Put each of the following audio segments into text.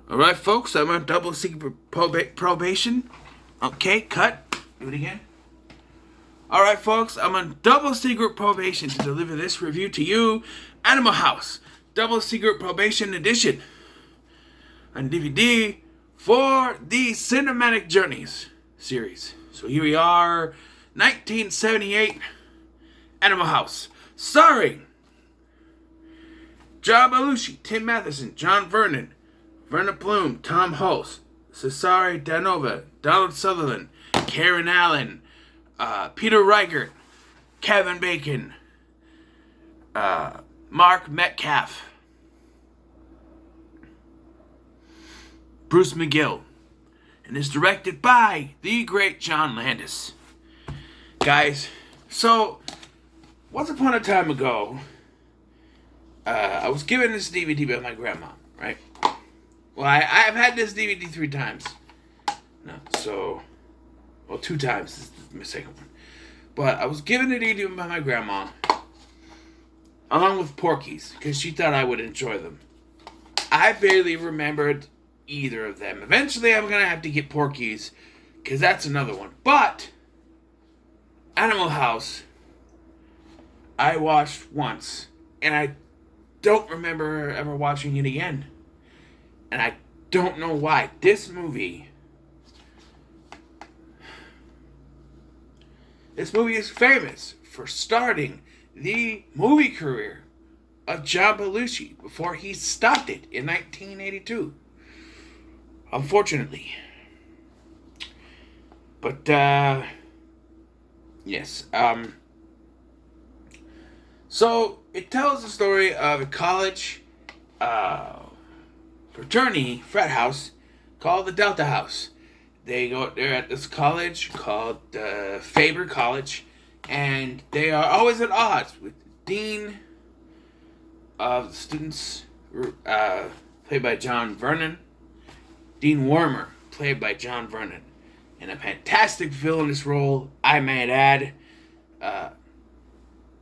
Alright, folks, I'm on double secret probation. Okay, cut. Do it again. Alright, folks, I'm on double secret probation to deliver this review to you, Animal House. Double secret probation edition. On DVD for the Cinematic Journeys series. So here we are, 1978, Animal House. Starring John Belushi, Tim Matheson, John Vernon, Verna Bloom, Tom Hulse, Cesare Danova, Donald Sutherland, Karen Allen, Peter Reichert, Kevin Bacon, Mark Metcalf, Bruce McGill, and is directed by the great John Landis. Guys, so once upon a time ago, I was given this DVD by my grandma, right? Well, I've had this DVD 3 times. No, so, well, 2 times. This is my second one. But I was given the DVD by my grandma, along with Porky's, because she thought I would enjoy them. I barely remembered either of them. Eventually, I'm going to have to get Porky's, because that's another one. But Animal House, I watched once, and I don't remember ever watching it again. And I don't know why. This movie is famous for starting the movie career of John Belushi before he stopped it in 1982. Unfortunately. But, yes. So, it tells the story of a college, fraternity frat house called the Delta House. They're at this college called Faber College, and they are always at odds with the dean of the students, played by John Vernon, Dean Wormer, played by John Vernon, in a fantastic villainous role, I might add.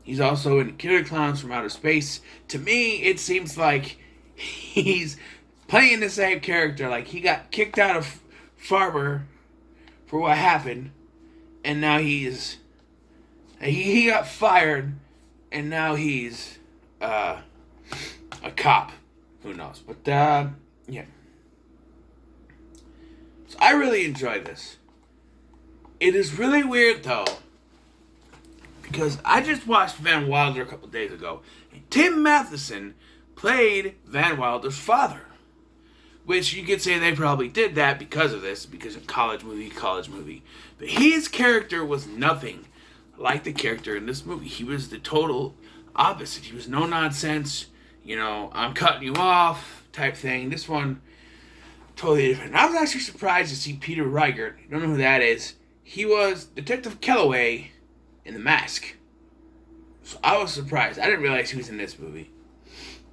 He's also in Killer Clowns from Outer Space. To me, it seems like he's playing the same character. Like, he got kicked out of Farber for what happened, and now he got fired, and now he's a cop. Who knows? But yeah. So I really enjoyed this. It is really weird though, because I just watched Van Wilder a couple days ago, and Tim Matheson played Van Wilder's father. Which you could say they probably did that because of this, because of college movie. But his character was nothing like the character in this movie. He was the total opposite. He was no nonsense, I'm cutting you off type thing. This one, totally different. I was actually surprised to see Peter Reichert. You don't know who that is. He was Detective Kellaway in The Mask. So I was surprised. I didn't realize he was in this movie.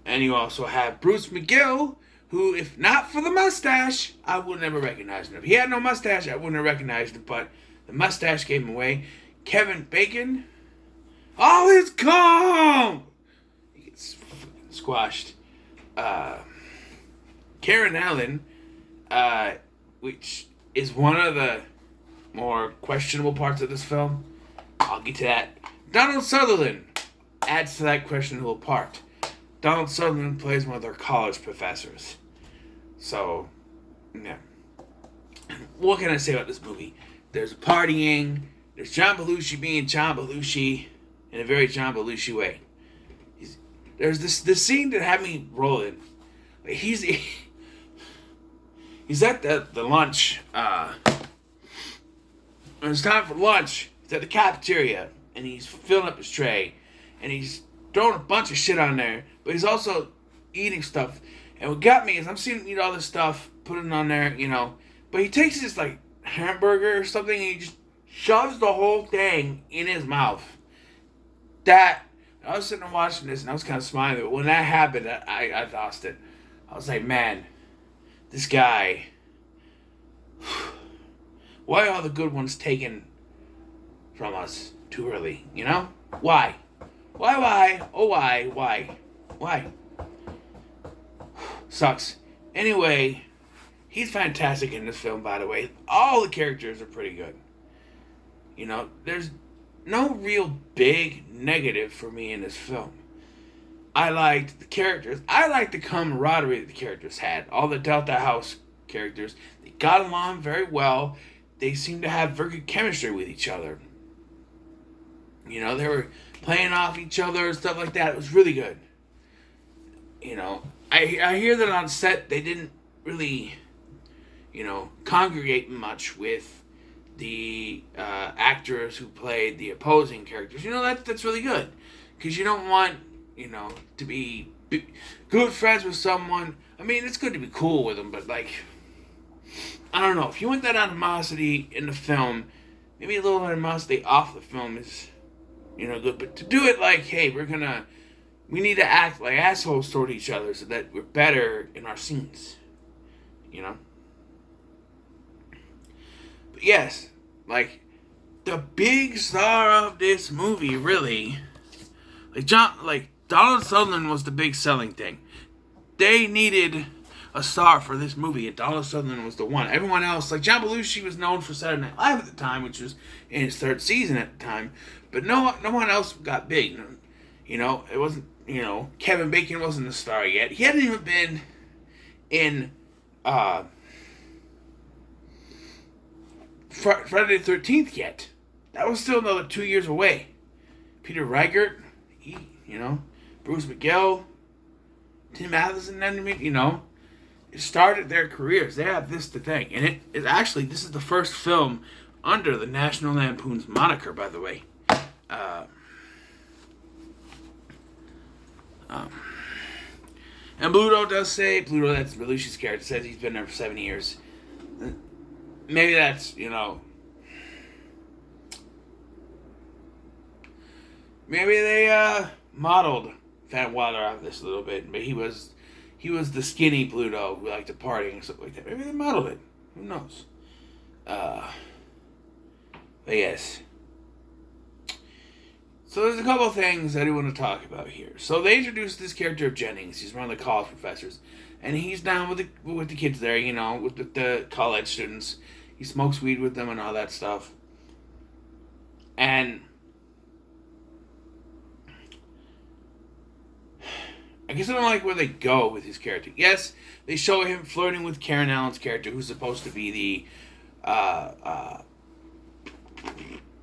And you also have Bruce McGill, who, if not for the mustache, I would never recognize him. If he had no mustache, I wouldn't have recognized him, but the mustache gave him away. Kevin Bacon, all is calm! He gets squashed. Karen Allen, which is one of the more questionable parts of this film. I'll get to that. Donald Sutherland adds to that questionable part. Donald Sutherland plays one of their college professors. So, yeah. What can I say about this movie? There's partying. There's John Belushi being John Belushi in a very John Belushi way. There's this scene that had me rolling. He's at the lunch. When it's time for lunch, he's at the cafeteria, and he's filling up his tray, and he's throwing a bunch of shit on there, but he's also eating stuff. And what got me is I'm seeing him eat all this stuff, put it on there, but he takes this, hamburger or something, and he just shoves the whole thing in his mouth. I was sitting there watching this, and I was kind of smiling, but when that happened, I lost it. I was like, man, this guy, why are all the good ones taken from us too early, Why? Why? Oh, why? Sucks. Anyway, He's fantastic in this film, by the way. All the characters are pretty good. You know, there's no real big negative for me in this film. I liked the characters. I liked the camaraderie that the characters had. All the Delta House characters, they got along very well. They seemed to have very good chemistry with each other. You know, they were playing off each other and stuff like that. It was really good. You know, I hear that on set they didn't really, you know, congregate much with the actors who played the opposing characters. You know, that's really good. Because you don't want, you know, to be good friends with someone. I mean, it's good to be cool with them, but, like, I don't know. If you want that animosity in the film, maybe a little animosity off the film is, you know, good. But to do it like, hey, we need to act like assholes toward each other so that we're better in our scenes. You know? But yes, like, the big star of this movie, really, Donald Sutherland was the big selling thing. They needed a star for this movie, and Donald Sutherland was the one. Everyone else, like John Belushi, was known for Saturday Night Live at the time, which was in his third season at the time, but no one else got big. You know, it wasn't. You know, Kevin Bacon wasn't a star yet. He hadn't even been in Friday the 13th yet. That was still another 2 years away. Peter Riegert, you know, Bruce McGill, Tim Matheson, you know, it started their careers. They have this to thank. And this is the first film under the National Lampoon's moniker, by the way. And Bluto does say, that's Belushi's character, says he's been there for 7 years. Maybe that's, you know, maybe they modeled Van Wilder out of this a little bit, but he was the skinny Bluto who liked to party and stuff like that. Maybe they modeled it. Who knows? But yes. So there's a couple of things I do want to talk about here. So they introduced this character of Jennings. He's one of the college professors, and he's down with the kids there, you know, with the college students. He smokes weed with them and all that stuff. And I guess I don't like where they go with his character. Yes, they show him flirting with Karen Allen's character, who's supposed to be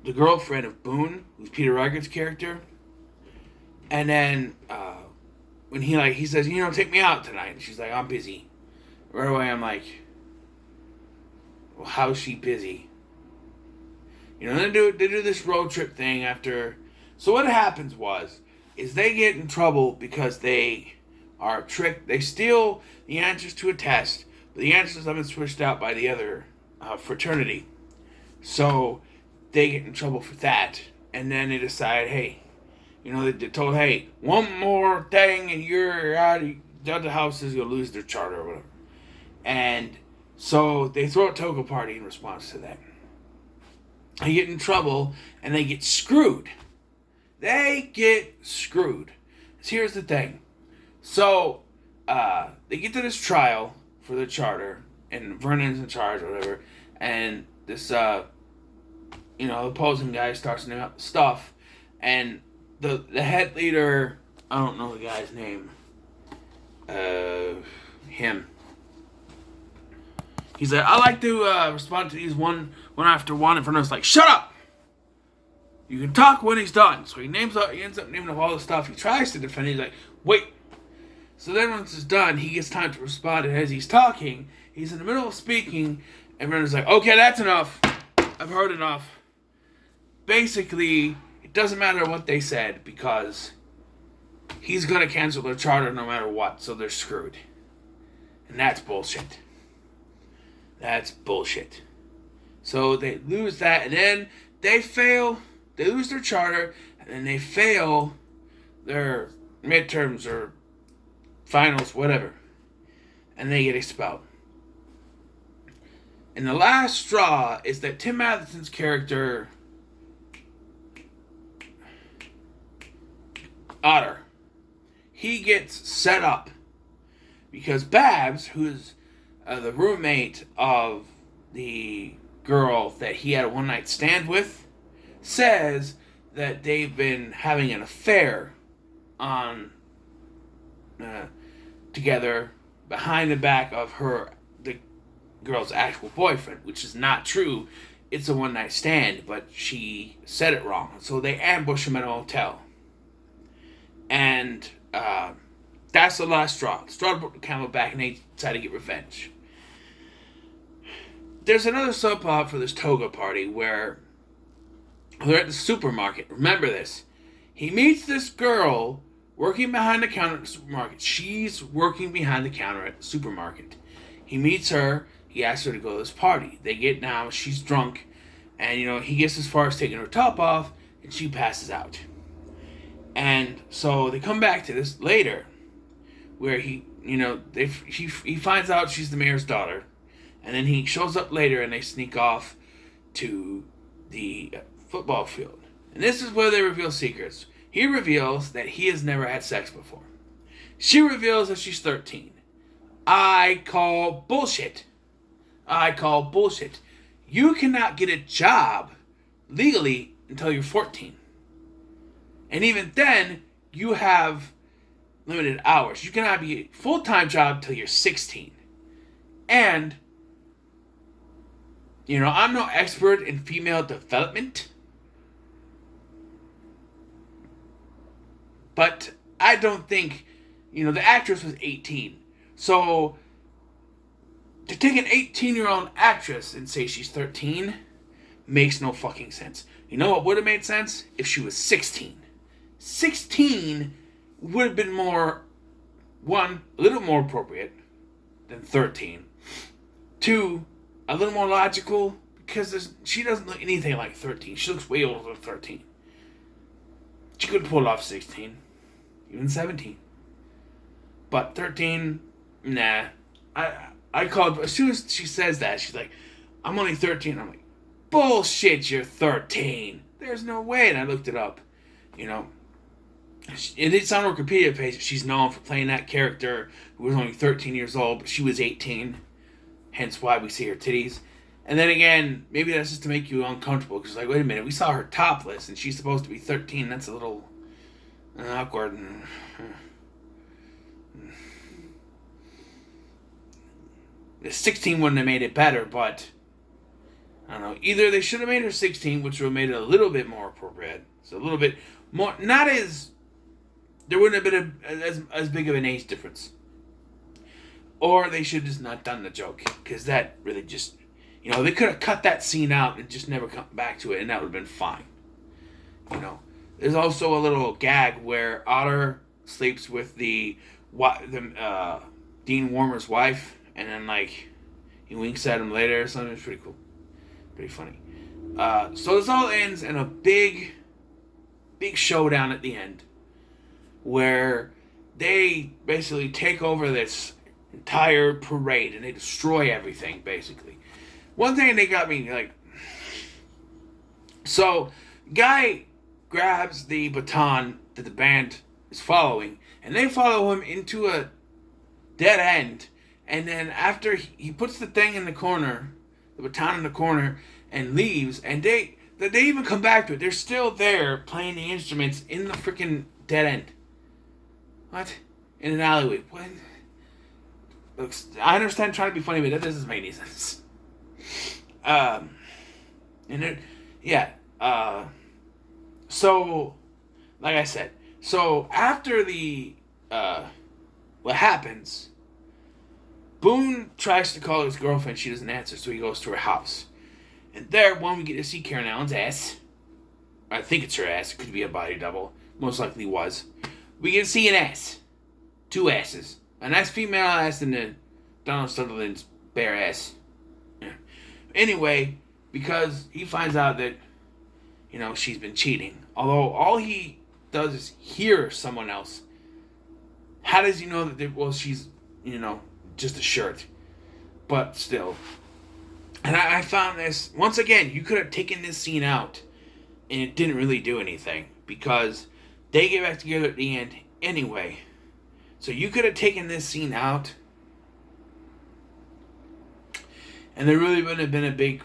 the girlfriend of Boone, who's Peter Reigert's character. And then when he says, you know, take me out tonight, and she's like, I'm busy. Right away, I'm like, well, how's she busy? You know, they do this road trip thing after. So what happens is they get in trouble because they are tricked. They steal the answers to a test, but the answers have been switched out by the other fraternity. So they get in trouble for that, and then they decide, hey, you know, they're told, hey, one more thing and you're out. The other house is going to lose their charter or whatever. And so they throw a toga party in response to that. They get in trouble, and they get screwed. They get screwed. So here's the thing. So they get to this trial for the charter, and Vernon's in charge or whatever, and this you know, the opposing guy starts naming up stuff, and the head leader, I don't know the guy's name, him. He's like, I like to respond to these one after one, and Fernand's like, shut up! You can talk when he's done. So he ends up naming up all the stuff. He tries to defend it. He's like, wait. So then once it's done, he gets time to respond, and as he's talking, he's in the middle of speaking, and Fernand's like, okay, that's enough. I've heard enough. Basically, it doesn't matter what they said because he's going to cancel their charter no matter what, so they're screwed. And that's bullshit. That's bullshit. So they lose that, and then they fail. They lose their charter, and then they fail their midterms or finals, whatever. And they get expelled. And the last straw is that Tim Matheson's character, Otter, he gets set up because Babs, who's the roommate of the girl that he had a one night stand with says that they've been having an affair on together behind the back of the girl's actual boyfriend, which is not true. It's a one night stand, but she said it wrong. So they ambush him at a hotel. And that's the last straw. The straw broke the camel back, and they decided to get revenge. There's another subplot for this toga party where they're at the supermarket. Remember this. He meets this girl working behind the counter at the supermarket. She's working behind the counter at the supermarket. He meets her. He asks her to go to this party. They get down. She's drunk. And, he gets as far as taking her top off, and she passes out. And so they come back to this later, where he finds out she's the mayor's daughter. And then he shows up later, and they sneak off to the football field. And this is where they reveal secrets. He reveals that he has never had sex before. She reveals that she's 13. I call bullshit. You cannot get a job legally until you're 14. And even then, you have limited hours. You cannot be a full-time job until you're 16. And, I'm no expert in female development. But I don't think, the actress was 18. So, to take an 18-year-old actress and say she's 13 makes no fucking sense. You know what would have made sense? If she was 16. 16 would have been a little more appropriate than 13. 2, a little more logical, because she doesn't look anything like 13. She looks way older than 13. She could pull off 16. Even 17. But 13, nah. I called, as soon as she says that, she's like, I'm only 13. I'm like, bullshit, you're 13. There's no way. And I looked it up. It's on her Wikipedia page. She's known for playing that character who was only 13 years old, but she was 18. Hence why we see her titties. And then again, maybe that's just to make you uncomfortable. Because, wait a minute, we saw her topless, and she's supposed to be 13. That's a little awkward. The 16 wouldn't have made it better, but I don't know. Either they should have made her 16, which would have made it a little bit more appropriate. So a little bit more, not as, there wouldn't have been as big of an age difference. Or they should have just not done the joke, because that really just, they could have cut that scene out and just never come back to it, and that would have been fine. There's also a little gag where Otter sleeps with the Dean Warmer's wife, and then he winks at him later or something. It's pretty cool, pretty funny. So this all ends in a big showdown at the end, where they basically take over this entire parade and they destroy everything. Basically, one thing they got me so guy grabs the baton that the band is following, and they follow him into a dead end. And then after he puts the thing in the corner, the baton in the corner, and leaves, and they even come back to it. They're still there playing the instruments in the freaking dead end. What? In an alleyway. What? Looks, I understand trying to be funny, but that doesn't make any sense. So, like I said, so after what happens, Boone tries to call his girlfriend. She doesn't answer, so he goes to her house. And there, we get to see Karen Allen's ass. I think it's her ass. It could be a body double. Most likely was. We get to see an ass. 2 asses. A nice female ass and then Donald Sutherland's bare ass. Yeah. Anyway, because he finds out that, she's been cheating. Although all he does is hear someone else. How does he know that, she's, just a shirt. But still. And I found this, once again, you could have taken this scene out and it didn't really do anything because they get back together at the end anyway. So you could have taken this scene out and there really wouldn't have been a big,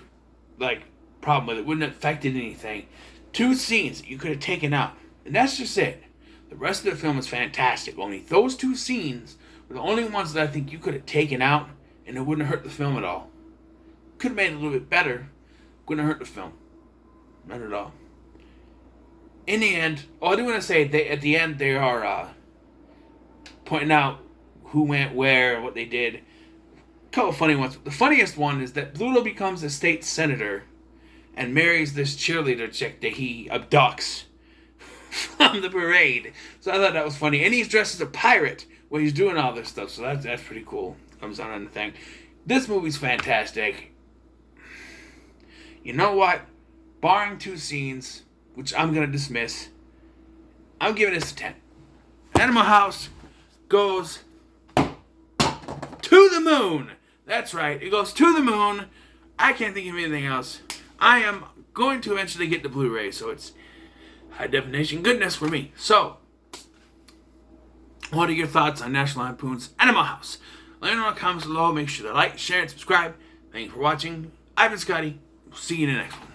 problem with it. Wouldn't have affected anything. 2 scenes that you could have taken out, and that's just it. The rest of the film is fantastic. Only those 2 scenes were the only ones that I think you could have taken out, and it wouldn't have hurt the film at all. Could have made it a little bit better. Wouldn't have hurt the film. Not at all. In the end, I do want to say, at the end they are pointing out who went where, what they did. A couple of funny ones. The funniest one is that Bluto becomes a state senator and marries this cheerleader chick that he abducts from the parade. So I thought that was funny. And he's dressed as a pirate while he's doing all this stuff. So that's pretty cool. Comes out on the thing. This movie's fantastic. You know what? Barring 2 scenes, which I'm going to dismiss, I'm giving this a 10. Animal House goes to the moon. That's right. It goes to the moon. I can't think of anything else. I am going to eventually get the Blu-ray, so it's high definition goodness for me. So, what are your thoughts on National Lampoon's Animal House? Let me know in the comments below. Make sure to like, share, and subscribe. Thank you for watching. I've been Scotty. See you in the next one.